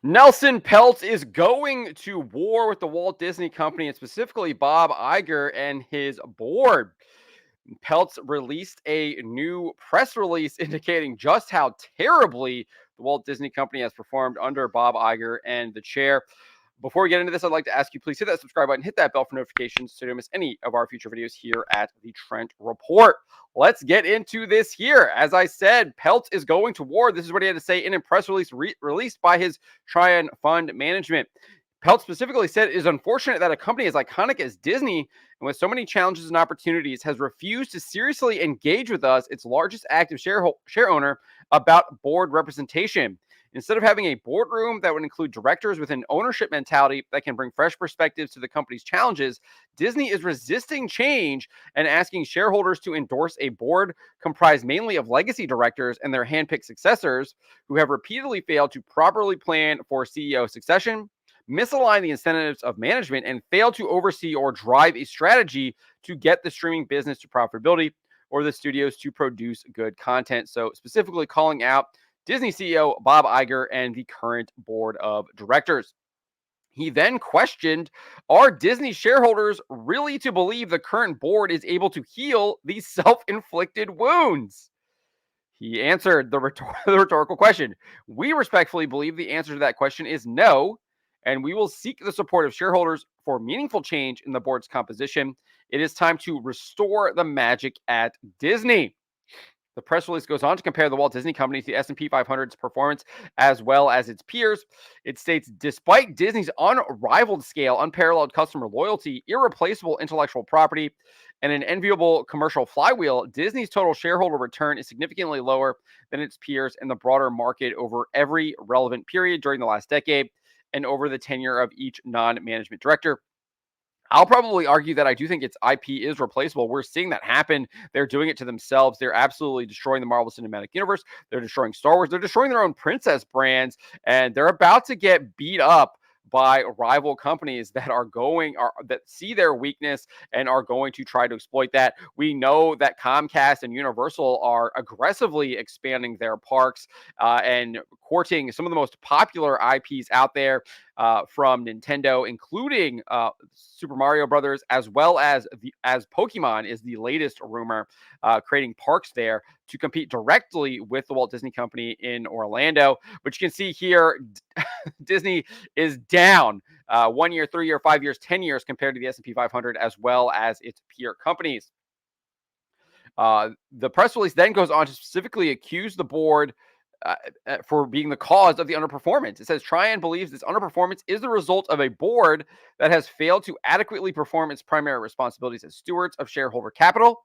Nelson Peltz is going to war with the Walt Disney Company and specifically Bob Iger and his board. Peltz released a new press release indicating just how terribly the Walt Disney Company has performed under Bob Iger and the chair. Before we get into this, I'd like to ask you, please hit that subscribe button, hit that bell for notifications so you don't miss any of our future videos here at the Trent Report. Let's get into this here. As I said, Peltz is going to war. This is what he had to say in a press release released by his Tryon Fund Management. Peltz specifically said it is unfortunate that a company as iconic as Disney and with so many challenges and opportunities has refused to seriously engage with us, its largest active share owner, about board representation. Instead of having a boardroom that would include directors with an ownership mentality that can bring fresh perspectives to the company's challenges, Disney is resisting change and asking shareholders to endorse a board comprised mainly of legacy directors and their handpicked successors who have repeatedly failed to properly plan for CEO succession, misalign the incentives of management, and fail to oversee or drive a strategy to get the streaming business to profitability or the studios to produce good content. So specifically calling out Disney CEO Bob Iger and the current board of directors. He then questioned, are Disney shareholders really to believe the current board is able to heal these self-inflicted wounds? He answered the rhetorical question. We respectfully believe the answer to that question is no, and we will seek the support of shareholders for meaningful change in the board's composition. It is time to restore the magic at Disney. The press release goes on to compare the Walt Disney Company to the S&P 500's performance as well as its peers. It states, despite Disney's unrivaled scale, unparalleled customer loyalty, irreplaceable intellectual property, and an enviable commercial flywheel, Disney's total shareholder return is significantly lower than its peers in the broader market over every relevant period during the last decade and over the tenure of each non-management director. I'll probably argue that I do think its IP is replaceable. We're seeing that happen. They're doing it to themselves. They're absolutely destroying the Marvel Cinematic Universe. They're destroying Star Wars. They're destroying their own princess brands, and they're about to get beat up by rival companies that see their weakness and are going to try to exploit that. We know that Comcast and Universal are aggressively expanding their parks and courting some of the most popular IPs out there from Nintendo, including Super Mario Brothers, as well as Pokemon is the latest rumor, creating parks there to compete directly with the Walt Disney Company in Orlando. But you can see here, Disney is down 1 year, 3 year, 5 years, 10 years compared to the S&P 500 as well as its peer companies. The press release then goes on to specifically accuse the board for being the cause of the underperformance. It says Tryon believes this underperformance is the result of a board that has failed to adequately perform its primary responsibilities as stewards of shareholder capital.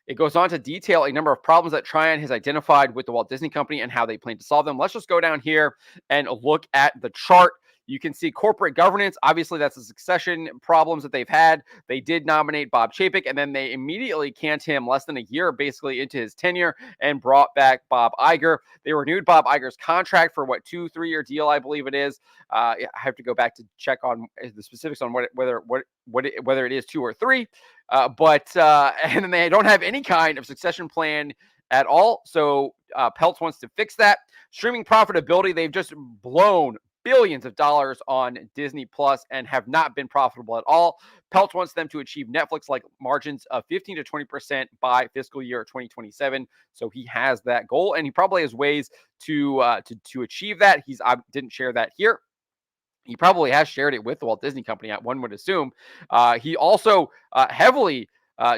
It goes on to detail a number of problems that Tryon has identified with the Walt Disney Company and how they plan to solve them. Let's just go down here and look at the chart. You can see corporate governance. Obviously, that's the succession problems that they've had. They did nominate Bob Chapek, and then they immediately canned him less than a year, basically, into his tenure and brought back Bob Iger. They renewed Bob Iger's contract for 2-3 year deal, I believe it is. I have to go back to check on the specifics on whether it is 2 or 3. And then they don't have any kind of succession plan at all. So Peltz wants to fix that. Streaming profitability, they've just blown billions of dollars on Disney Plus and have not been profitable at all. Peltz wants them to achieve Netflix-like margins of 15 to 20% by fiscal year 2027. So he has that goal, and he probably has ways to achieve that. I didn't share that here. He probably has shared it with the Walt Disney Company, one would assume. He also heavily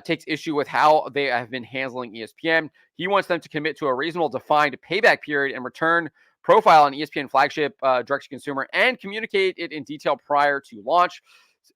takes issue with how they have been handling ESPN. He wants them to commit to a reasonable defined payback period and return profile on ESPN flagship direct-to-consumer and communicate it in detail prior to launch.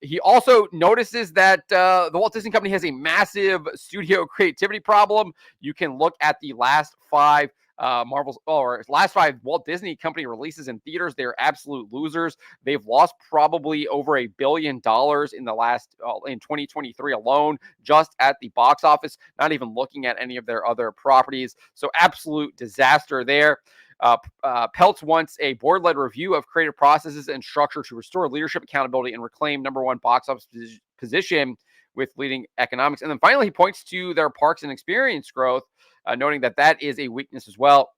He also notices that the Walt Disney Company has a massive studio creativity problem. You can look at the last 5 last 5 Walt Disney Company releases in theaters. They're absolute losers. They've lost probably over $1 billion in in 2023 alone, just at the box office, not even looking at any of their other properties. So absolute disaster there. Peltz wants a board-led review of creative processes and structure to restore leadership accountability and reclaim number 1 box office position with leading economics. And then finally, he points to their parks and experience growth, noting that is a weakness as well.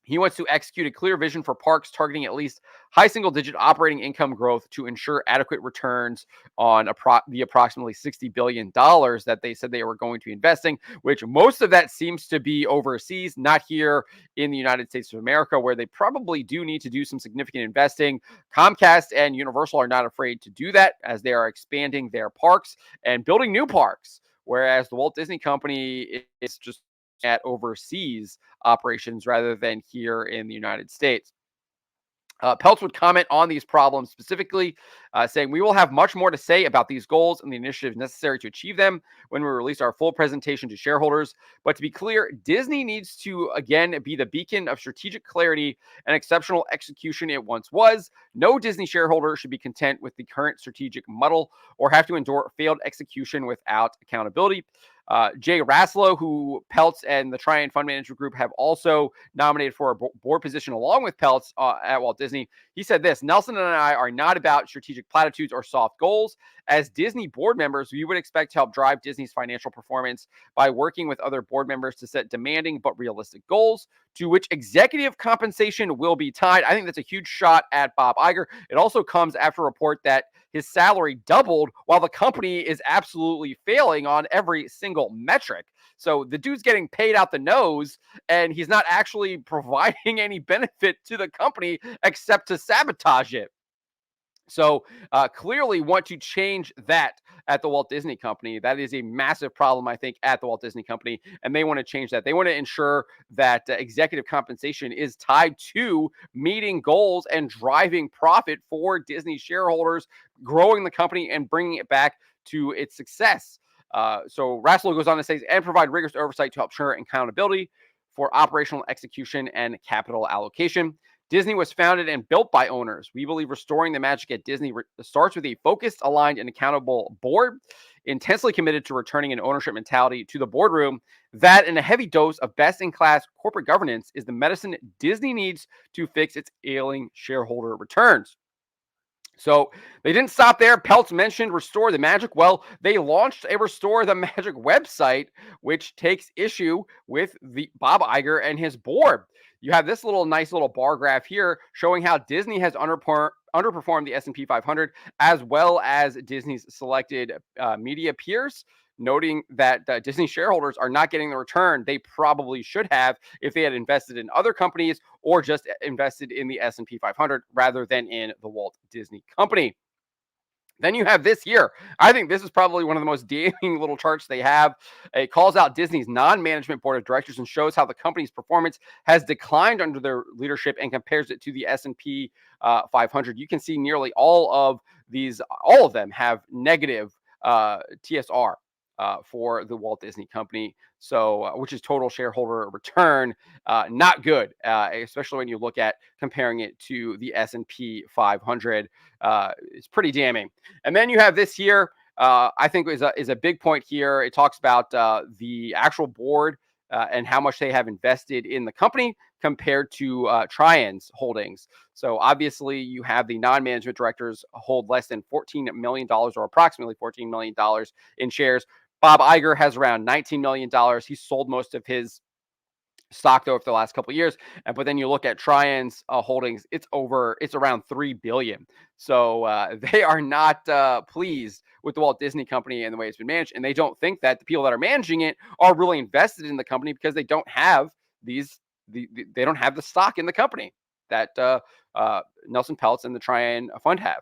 He wants to execute a clear vision for parks targeting at least high single digit operating income growth to ensure adequate returns on the approximately $60 billion that they said they were going to be investing, which most of that seems to be overseas, not here in the United States of America, where they probably do need to do some significant investing. Comcast and Universal are not afraid to do that as they are expanding their parks and building new parks, whereas the Walt Disney Company is just at overseas operations rather than here in the United States. Peltz would comment on these problems specifically, saying, "We will have much more to say about these goals and the initiatives necessary to achieve them when we release our full presentation to shareholders. But to be clear, Disney needs to again be the beacon of strategic clarity and exceptional execution it once was. No Disney shareholder should be content with the current strategic muddle or have to endure failed execution without accountability." Jay Rasulo, who Peltz and the Trian Fund Management Group have also nominated for a board position along with Peltz at Walt Disney. He said this: "Nelson and I are not about strategic platitudes or soft goals. As Disney board members, we would expect to help drive Disney's financial performance by working with other board members to set demanding but realistic goals to which executive compensation will be tied." I think that's a huge shot at Bob Iger. It also comes after a report that his salary doubled while the company is absolutely failing on every single metric. So the dude's getting paid out the nose and he's not actually providing any benefit to the company except to sabotage it. So clearly want to change that at the Walt Disney Company. That is a massive problem, I think, at the Walt Disney Company, and they want to change that. They want to ensure that executive compensation is tied to meeting goals and driving profit for Disney shareholders, growing the company and bringing it back to its success. So Rasulo goes on to say, and provide rigorous oversight to help ensure accountability for operational execution and capital allocation. Disney was founded and built by owners. We believe restoring the magic at Disney starts with a focused, aligned, and accountable board, intensely committed to returning an ownership mentality to the boardroom. That and a heavy dose of best in class corporate governance is the medicine Disney needs to fix its ailing shareholder returns. So they didn't stop there. Peltz mentioned Restore the Magic. Well, they launched a Restore the Magic website, which takes issue with the Bob Iger and his board. You have this nice little bar graph here showing how Disney has underperformed the S&P 500 as well as Disney's selected media peers, noting that Disney shareholders are not getting the return they probably should have if they had invested in other companies or just invested in the S&P 500 rather than in the Walt Disney Company. Then you have this here. I think this is probably one of the most damning little charts they have. It calls out Disney's non-management board of directors and shows how the company's performance has declined under their leadership and compares it to the S&P 500. You can see nearly all of them have negative TSR for the Walt Disney Company. So, which is total shareholder return, not good, especially when you look at comparing it to the S&P 500. It's pretty damning. And then you have this here. I think is a big point here. It talks about the actual board and how much they have invested in the company compared to Trian's holdings. So obviously, you have the non-management directors hold less than $14 million or approximately $14 million in shares. Bob Iger has around $19 million. He sold most of his stock though for the last couple of years, but then you look at Trian's holdings, it's around 3 billion. So they are not pleased with the Walt Disney Company and the way it's been managed, and they don't think that the people that are managing it are really invested in the company because they don't have they don't have the stock in the company that Nelson Peltz and the Trian Fund have.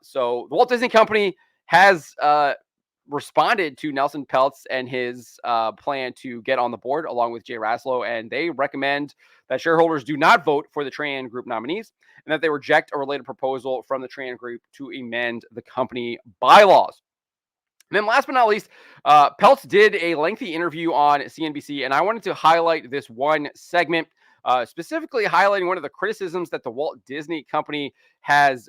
So the Walt Disney Company has responded to Nelson Peltz and his plan to get on the board along with Jay Rasulo, and they recommend that shareholders do not vote for the Tran Group nominees and that they reject a related proposal from the Tran Group to amend the company bylaws. And then last but not least, Peltz did a lengthy interview on CNBC, and I wanted to highlight this one segment, specifically highlighting one of the criticisms that the Walt Disney Company has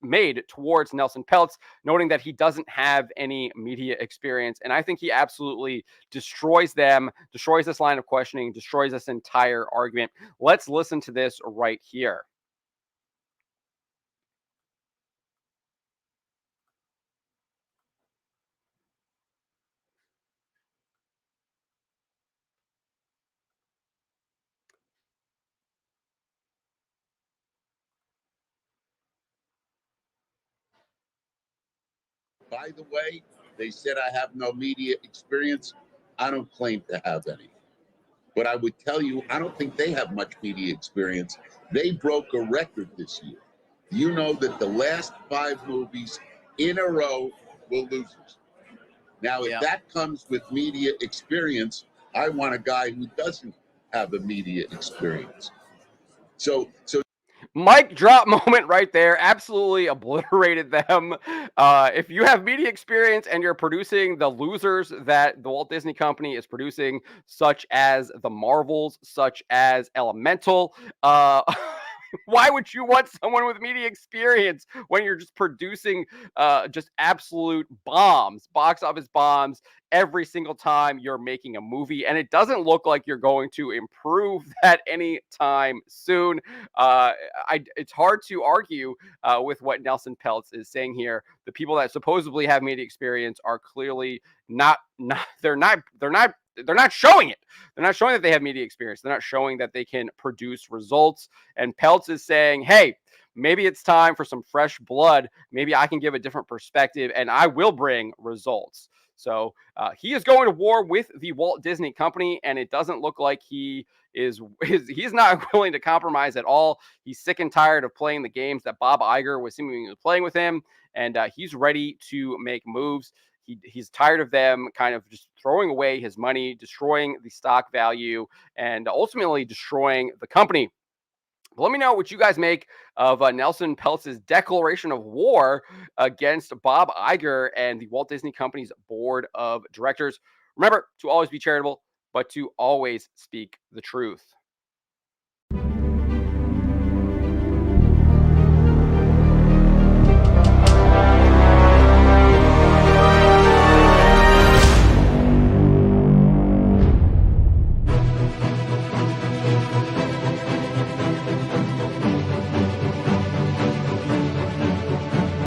made towards Nelson Peltz, noting that he doesn't have any media experience. And I think he absolutely destroys this line of questioning, destroys this entire argument. Let's listen to this right here. By the way, they said I have no media experience. I don't claim to have any. But I would tell you, I don't think they have much media experience. They broke a record this year. You know that the last 5 movies in a row were losers. Now, if Yeah. that comes with media experience, I want a guy who doesn't have a media experience. So Mic drop moment right there. Absolutely obliterated them. If you have media experience and you're producing the losers that the Walt Disney Company is producing, such as the Marvels, such as Elemental, why would you want someone with media experience when you're just producing just absolute bombs, box office bombs, every single time you're making a movie? And it doesn't look like you're going to improve that anytime soon. Uh, it's hard to argue with what Nelson Peltz is saying here. The people that supposedly have media experience are clearly not they're not showing it. They're not showing that they have media experience. They're not showing that they can produce results. And Peltz is saying, hey, maybe it's time for some fresh blood. Maybe I can give a different perspective and I will bring results. So he is going to war with the Walt Disney Company, and it doesn't look like he's not willing to compromise at all. He's sick and tired of playing the games that Bob Iger was seemingly playing with him, and he's ready to make moves. He's tired of them kind of just throwing away his money, destroying the stock value, and ultimately destroying the company. But let me know what you guys make of Nelson Peltz's declaration of war against Bob Iger and the Walt Disney Company's board of directors. Remember to always be charitable, but to always speak the truth.